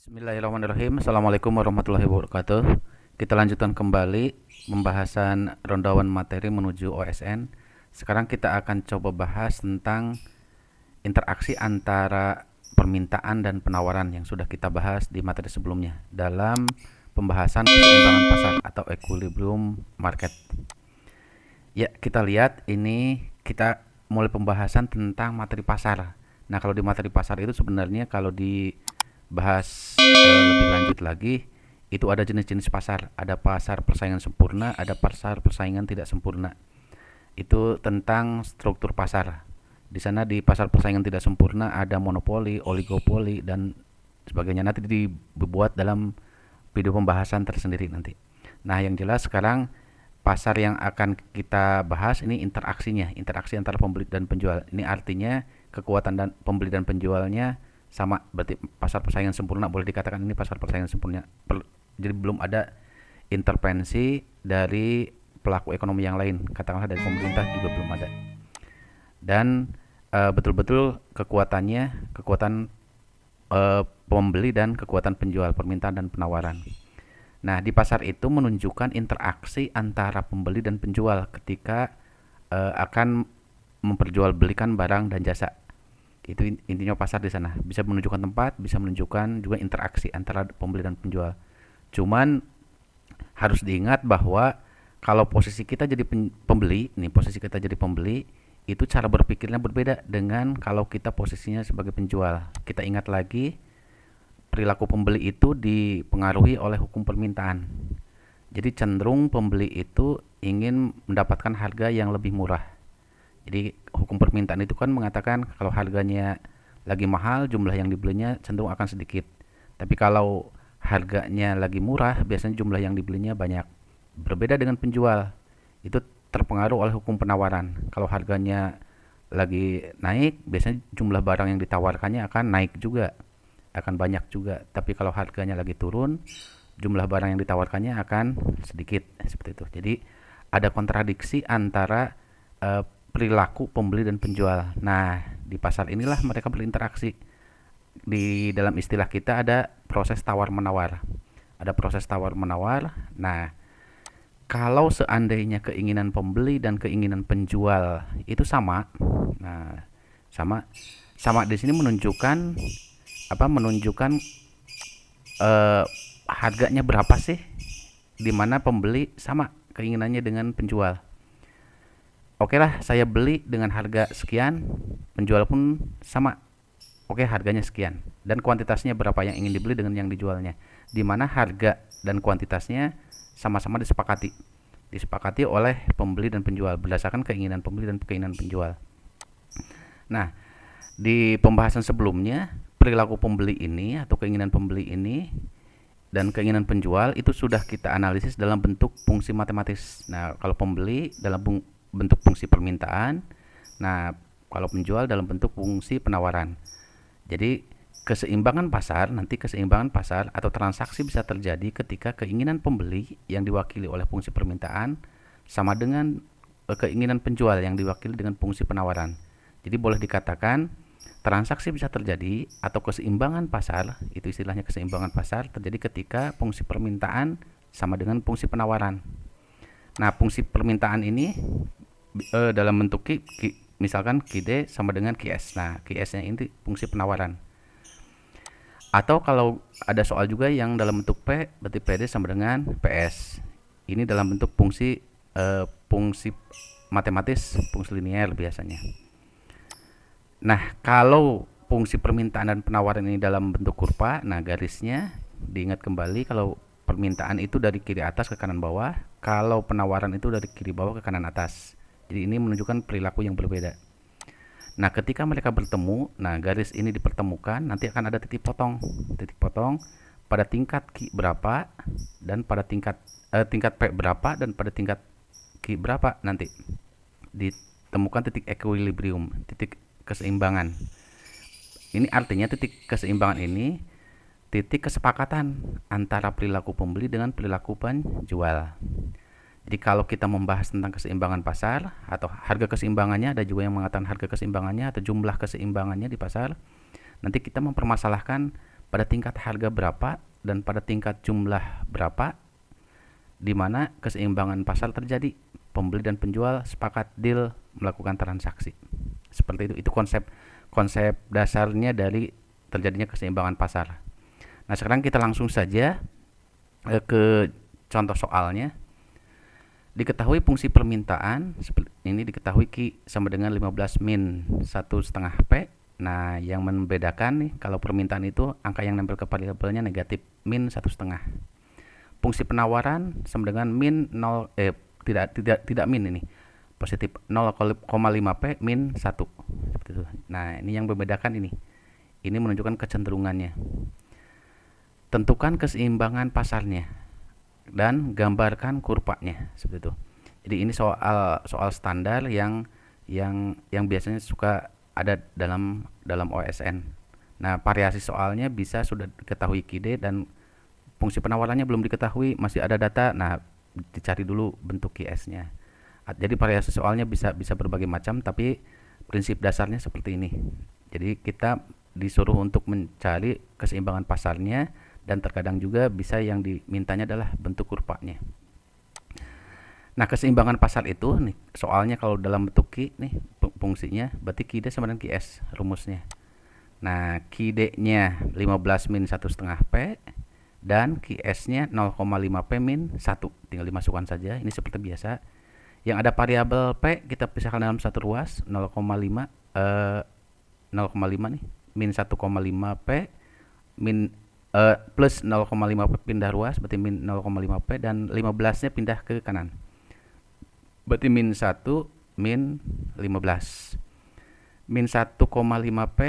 Bismillahirrahmanirrahim. Assalamualaikum warahmatullahi wabarakatuh. Kita lanjutkan kembali pembahasan rundown materi menuju OSN. Sekarang kita akan coba bahas tentang interaksi antara permintaan dan penawaran yang sudah kita bahas di materi sebelumnya dalam pembahasan keseimbangan pasar atau equilibrium market. Ya, kita lihat ini kita mulai pembahasan tentang materi pasar. Nah, kalau di materi pasar itu sebenarnya kalau dibahas lebih lanjut lagi, itu ada jenis-jenis pasar. Ada pasar persaingan sempurna, ada pasar persaingan tidak sempurna. Itu tentang struktur pasar. Di sana di pasar persaingan tidak sempurna ada monopoli, oligopoli dan sebagainya. Nanti dibuat dalam video pembahasan tersendiri nanti. Nah, yang jelas sekarang pasar yang akan kita bahas ini interaksinya, interaksi antara pembeli dan penjual. Ini artinya kekuatan dan pembeli dan penjualnya sama, berarti pasar persaingan sempurna, boleh dikatakan ini pasar persaingan sempurna. Jadi belum ada intervensi dari pelaku ekonomi yang lain, katakanlah dari pemerintah juga belum ada. Dan betul-betul kekuatan pembeli dan kekuatan penjual, permintaan dan penawaran. Nah, di pasar itu menunjukkan interaksi antara pembeli dan penjual ketika akan memperjualbelikan barang dan jasa. Itu intinya pasar di sana. Bisa menunjukkan tempat, bisa menunjukkan juga interaksi antara pembeli dan penjual. Cuman harus diingat bahwa kalau posisi kita jadi pembeli, nih posisi kita jadi pembeli, itu cara berpikirnya berbeda dengan kalau kita posisinya sebagai penjual. Kita ingat lagi perilaku pembeli itu dipengaruhi oleh hukum permintaan. Jadi cenderung pembeli itu ingin mendapatkan harga yang lebih murah. Jadi hukum permintaan itu kan mengatakan kalau harganya lagi mahal, jumlah yang dibelinya cenderung akan sedikit. Tapi kalau harganya lagi murah, biasanya jumlah yang dibelinya banyak. Berbeda dengan penjual, itu terpengaruh oleh hukum penawaran. Kalau harganya lagi naik, biasanya jumlah barang yang ditawarkannya akan naik juga, akan banyak juga. Tapi kalau harganya lagi turun, jumlah barang yang ditawarkannya akan sedikit, seperti itu. Jadi ada kontradiksi antara perilaku pembeli dan penjual. Nah, di pasar inilah mereka berinteraksi. Di dalam istilah kita ada proses tawar-menawar. Ada proses tawar-menawar. Nah, kalau seandainya keinginan pembeli dan keinginan penjual itu sama, nah sama di sini menunjukkan apa? Menunjukkan harganya berapa sih? Di mana pembeli sama keinginannya dengan penjual. Oke lah, saya beli dengan harga sekian, penjual pun sama. Oke, harganya sekian. Dan kuantitasnya berapa yang ingin dibeli dengan yang dijualnya. Di mana harga dan kuantitasnya sama-sama disepakati. Disepakati oleh pembeli dan penjual berdasarkan keinginan pembeli dan keinginan penjual. Nah, di pembahasan sebelumnya, perilaku pembeli ini atau keinginan pembeli ini dan keinginan penjual itu sudah kita analisis dalam bentuk fungsi matematis. Nah, kalau pembeli dalam bentuk fungsi permintaan, nah kalau penjual dalam bentuk fungsi penawaran. Jadi keseimbangan pasar atau transaksi bisa terjadi ketika keinginan pembeli yang diwakili oleh fungsi permintaan sama dengan keinginan penjual yang diwakili dengan fungsi penawaran. Jadi boleh dikatakan transaksi bisa terjadi atau keseimbangan pasar, itu istilahnya keseimbangan pasar, terjadi ketika fungsi permintaan sama dengan fungsi penawaran. Nah, fungsi permintaan ini dalam bentuk misalkan QD sama dengan QS. Nah, QS-nya ini fungsi penawaran. Atau kalau ada soal juga yang dalam bentuk P, berarti PD sama dengan PS. Ini dalam bentuk fungsi matematis, fungsi linear biasanya. Nah, kalau fungsi permintaan dan penawaran ini dalam bentuk kurva, nah garisnya diingat kembali kalau permintaan itu dari kiri atas ke kanan bawah, kalau penawaran itu dari kiri bawah ke kanan atas. Jadi ini menunjukkan perilaku yang berbeda. Nah, ketika mereka bertemu, nah garis ini dipertemukan, nanti akan ada titik potong. Titik potong pada tingkat Q berapa dan pada tingkat P berapa dan pada tingkat Q berapa nanti ditemukan titik equilibrium, titik keseimbangan. Ini artinya titik keseimbangan ini titik kesepakatan antara perilaku pembeli dengan perilaku penjual. Jadi kalau kita membahas tentang keseimbangan pasar atau harga keseimbangannya, ada juga yang mengatakan harga keseimbangannya atau jumlah keseimbangannya di pasar, nanti kita mempermasalahkan pada tingkat harga berapa dan pada tingkat jumlah berapa, di mana keseimbangan pasar terjadi. Pembeli dan penjual sepakat deal melakukan transaksi. Seperti itu. Itu konsep dasarnya dari terjadinya keseimbangan pasar. Nah, sekarang kita langsung saja ke contoh soalnya. Diketahui fungsi permintaan ini diketahui Q sama dengan 15 min 1,5 P. Nah, yang membedakan nih, kalau permintaan itu angka yang nempel ke variabelnya negatif min 1,5. Fungsi penawaran sama dengan min 0 tidak min, ini positif 0,5 P min 1. Seperti itu. Nah, ini yang membedakan ini. Ini menunjukkan kecenderungannya. Tentukan keseimbangan pasarnya dan gambarkan kurvanya, seperti itu. Jadi ini soal standar yang biasanya suka ada dalam OSN. Nah, variasi soalnya bisa sudah diketahui KID dan fungsi penawarannya belum diketahui, masih ada data. Nah, dicari dulu bentuk QS-nya. Jadi variasi soalnya bisa berbagai macam, tapi prinsip dasarnya seperti ini. Jadi kita disuruh untuk mencari keseimbangan pasarnya, dan terkadang juga bisa yang dimintanya adalah bentuk kurvanya. Nah, keseimbangan pasar itu nih, soalnya kalau dalam bentuk Q nih fungsinya, berarti QD sama dengan QS rumusnya. Nah, QD-nya 15 min 1,5 P dan QS-nya 0,5 P min 1. Tinggal dimasukkan saja, ini seperti biasa. Yang ada variabel P kita pisahkan dalam satu ruas, 0,5 nih, min 1,5 P min plus 0,5 P pindah ruas, berarti min 0,5 P, dan 15-nya pindah ke kanan. Berarti min 1 min 15. Min 1,5 P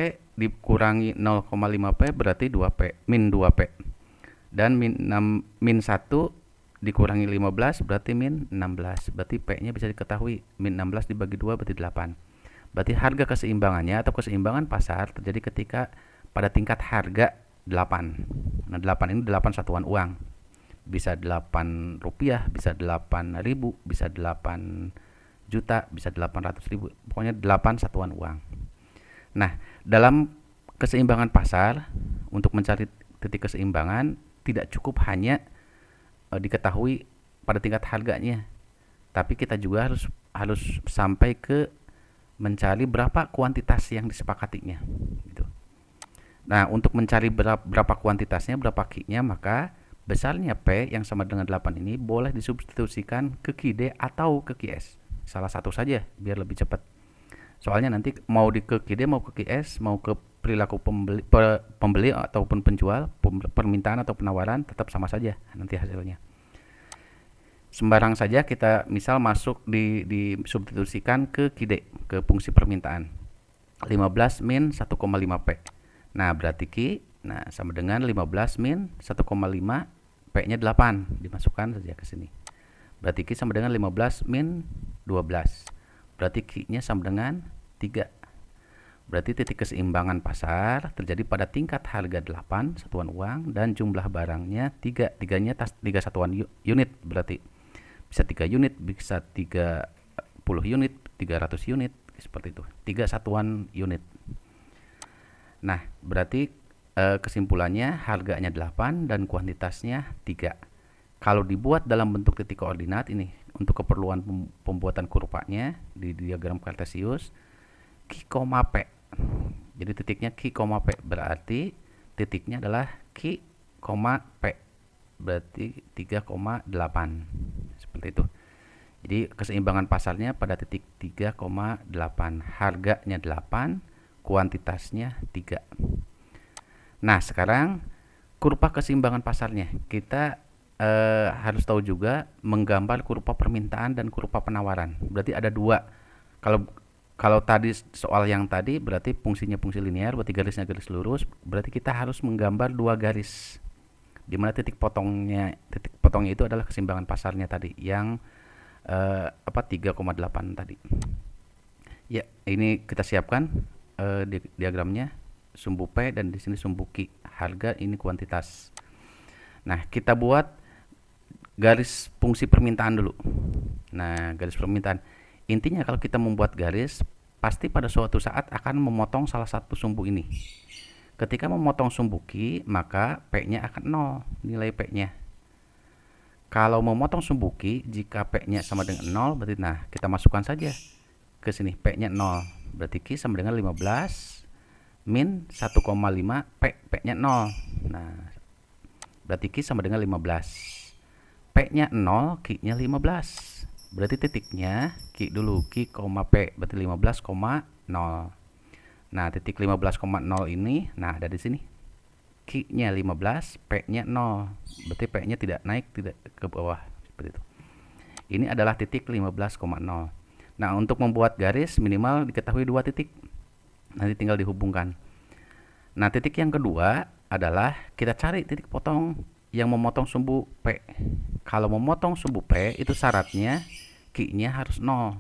dikurangi 0,5 P berarti 2 P, min 2 P. Dan min 1 dikurangi 15 berarti min 16. Berarti P-nya bisa diketahui, min 16 dibagi 2 berarti 8. Berarti harga keseimbangannya atau keseimbangan pasar terjadi ketika pada tingkat harga 8. Nah, 8 ini 8 satuan uang. Bisa 8 rupiah, bisa 8 ribu, bisa 8 juta, bisa 800 ribu. Pokoknya 8 satuan uang. Nah, dalam keseimbangan pasar, untuk mencari titik keseimbangan tidak cukup hanya diketahui pada tingkat harganya, tapi kita juga harus sampai ke mencari berapa kuantitas yang disepakatinya gitu. Nah, untuk mencari berapa kuantitasnya, berapa Q-nya, maka besarnya P yang sama dengan 8 ini boleh disubstitusikan ke QD atau ke QS. Salah satu saja biar lebih cepat. Soalnya nanti mau ke QD, mau ke QS, mau ke perilaku pembeli ataupun penjual, permintaan atau penawaran, tetap sama saja nanti hasilnya. Sembarang saja kita misal masuk disubstitusikan ke QD, ke fungsi permintaan. 15 min 1,5 P. Nah, berarti Q sama dengan 15 min 1,5, P-nya 8, dimasukkan saja ke sini. Berarti Q sama dengan 15 min 12. Berarti Q-nya sama dengan 3. Berarti titik keseimbangan pasar terjadi pada tingkat harga 8 satuan uang dan jumlah barangnya 3. 3-nya 3 satuan unit, berarti bisa 3 unit, bisa 30 unit, 300 unit, seperti itu. 3 satuan unit. Nah, berarti kesimpulannya harganya 8 dan kuantitasnya 3. Kalau dibuat dalam bentuk titik koordinat ini untuk keperluan pembuatan kurvanya di diagram Kartesius, Q, P. Jadi titiknya Q, P, berarti titiknya adalah Q, P. Berarti 3,8. Seperti itu. Jadi keseimbangan pasarnya pada titik 3,8. Harganya 8, kuantitasnya 3. Nah, sekarang kurva keseimbangan pasarnya. Kita harus tahu juga menggambar kurva permintaan dan kurva penawaran. Berarti ada dua. Kalau tadi soal yang tadi berarti fungsinya fungsi linear, berarti garisnya garis lurus. Berarti kita harus menggambar dua garis. Di mana titik potongnya itu adalah keseimbangan pasarnya tadi yang 3,8 tadi. Ya, ini kita siapkan diagramnya, sumbu P dan di sini sumbu Q. Harga ini kuantitas. Nah, kita buat garis fungsi permintaan dulu. Nah, garis permintaan. Intinya kalau kita membuat garis, pasti pada suatu saat akan memotong salah satu sumbu ini. Ketika memotong sumbu Ki, maka P-nya akan 0, nilai P-nya. Kalau memotong sumbu Ki, jika P-nya sama dengan 0, berarti nah kita masukkan saja ke sini P-nya 0. Berarti Ki sama dengan 15 min 1,5 P-nya 0. Nah, berarti Ki sama dengan 15. P-nya 0, Ki-nya 15. Berarti titiknya Ki dulu, Ki, P, berarti 15,0. Nah, titik 15,0 ini, nah ada di sini. Q-nya 15, P-nya 0. Berarti P-nya tidak naik, tidak ke bawah. Seperti itu. Ini adalah titik 15,0. Nah, untuk membuat garis minimal diketahui 2 titik. Nanti tinggal dihubungkan. Nah, titik yang kedua adalah kita cari titik potong yang memotong sumbu P. Kalau memotong sumbu P, itu syaratnya Q-nya harus 0.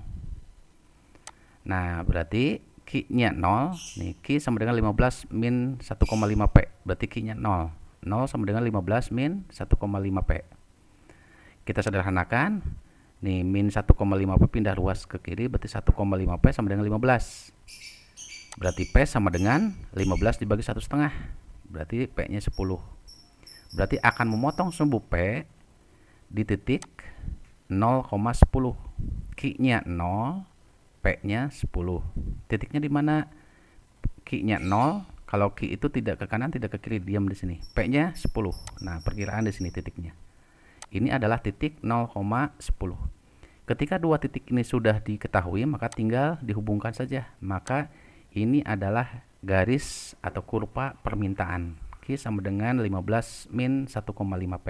Nah, berarti Q-nya 0, nih Q sama dengan 15 min 1,5 P, berarti Q-nya 0. 0 sama dengan 15 min 1,5 P. Kita sederhanakan, nih min 1,5 P pindah ruas ke kiri, berarti 1,5 P sama dengan 15. Berarti P sama dengan 15 dibagi 1,5, berarti P-nya 10. Berarti akan memotong sumbu P di titik 0,10. Q-nya 0, P-nya 10. Titiknya di mana? Q-nya 0. Kalau Q itu tidak ke kanan, tidak ke kiri, diam di sini. P-nya 10. Nah, perkiraan di sini titiknya. Ini adalah titik 0,10. Ketika dua titik ini sudah diketahui, maka tinggal dihubungkan saja. Maka ini adalah garis atau kurva permintaan. Q sama dengan 15 min 1,5 P.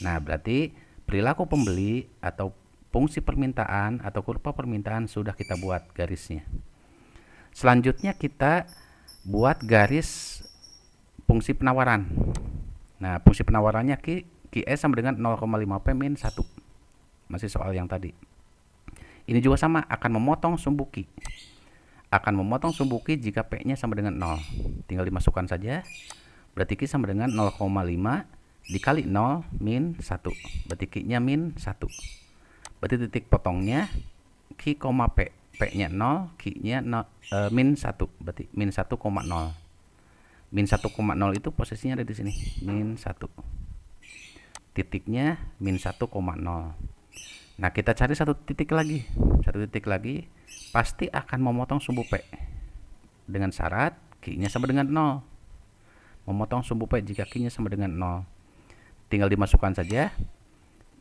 Nah, berarti perilaku pembeli atau fungsi permintaan atau kurva permintaan sudah kita buat garisnya. Selanjutnya kita buat garis fungsi penawaran. Nah, fungsi penawarannya QS sama dengan 0,5 P min 1. Masih soal yang tadi. Ini juga sama, akan memotong sumbu Q. Akan memotong sumbu Q jika P-nya sama dengan 0. Tinggal dimasukkan saja. Berarti Q sama dengan 0,5 dikali 0 min 1. Berarti Q-nya min 1. Berarti titik potongnya Q, P. P-nya 0, Q-nya min 1. Berarti min 1,0. Min 1,0 itu posisinya ada di sini. Min 1. Titiknya min 1,0. Nah, kita cari satu titik lagi. Satu titik lagi pasti akan memotong sumbu P. Dengan syarat Q-nya sama dengan 0. Memotong sumbu P jika Q-nya sama dengan 0. Tinggal dimasukkan saja.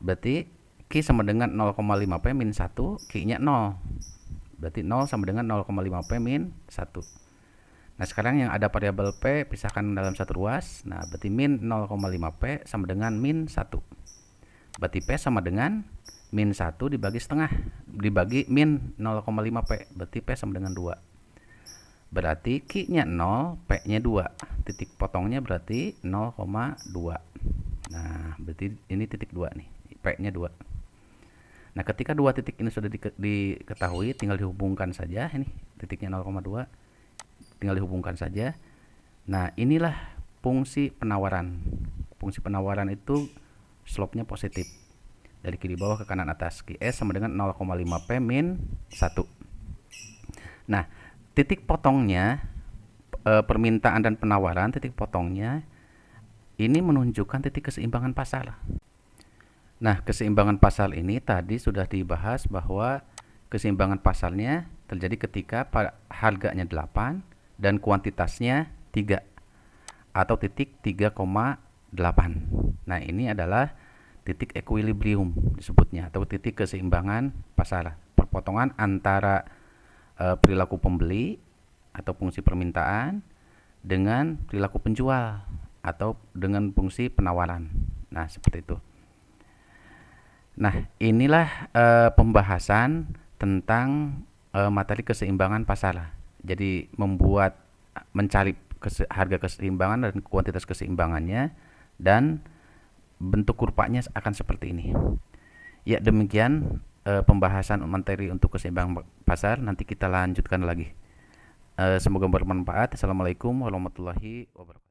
Berarti Q sama dengan 0,5 P min 1, Q-nya 0. Berarti 0 sama dengan 0,5 P min 1. Nah, sekarang yang ada variabel P pisahkan dalam satu ruas. Nah, berarti min 0,5 P sama dengan min 1. Berarti P sama dengan min 1 dibagi setengah. Dibagi min 0,5 P. Berarti P sama dengan 2. Berarti Q-nya 0, P-nya 2. Titik potongnya berarti 0,2. Nah, berarti ini titik 2 nih. P-nya 2. Nah, ketika dua titik ini sudah diketahui, tinggal dihubungkan saja. Ini titiknya 0,2, tinggal dihubungkan saja. Nah, inilah fungsi penawaran. Fungsi penawaran itu slope-nya positif dari kiri bawah ke kanan atas. QS sama dengan 0,5 P min 1. Nah, titik potongnya permintaan dan penawaran, titik potongnya ini menunjukkan titik keseimbangan pasar. Nah, keseimbangan pasar ini tadi sudah dibahas bahwa keseimbangan pasarnya terjadi ketika harganya 8 dan kuantitasnya 3 atau titik 3,8. Nah, ini adalah titik equilibrium disebutnya atau titik keseimbangan pasar. Perpotongan antara perilaku pembeli atau fungsi permintaan dengan perilaku penjual atau dengan fungsi penawaran. Nah, seperti itu. Nah, inilah pembahasan tentang materi keseimbangan pasar. Jadi mencari harga keseimbangan dan kuantitas keseimbangannya, dan bentuk kurvanya akan seperti ini. Ya, demikian pembahasan materi untuk keseimbangan pasar. Nanti kita lanjutkan lagi. Semoga bermanfaat. Assalamualaikum warahmatullahi wabarakatuh.